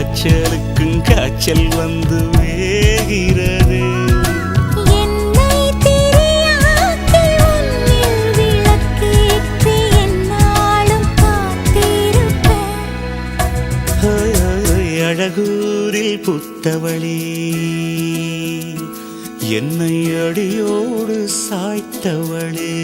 காய்ச்சலுக்கும் காய்ச்சல் வந்து வேகிறது. என்னை திரியாக்கி உன்னில் விளக்கேற்றி என்னாலும் காத்திருப்பேன். அழகூரில் புத்தவளே என்னை அடியோடு சாய்த்தவளே.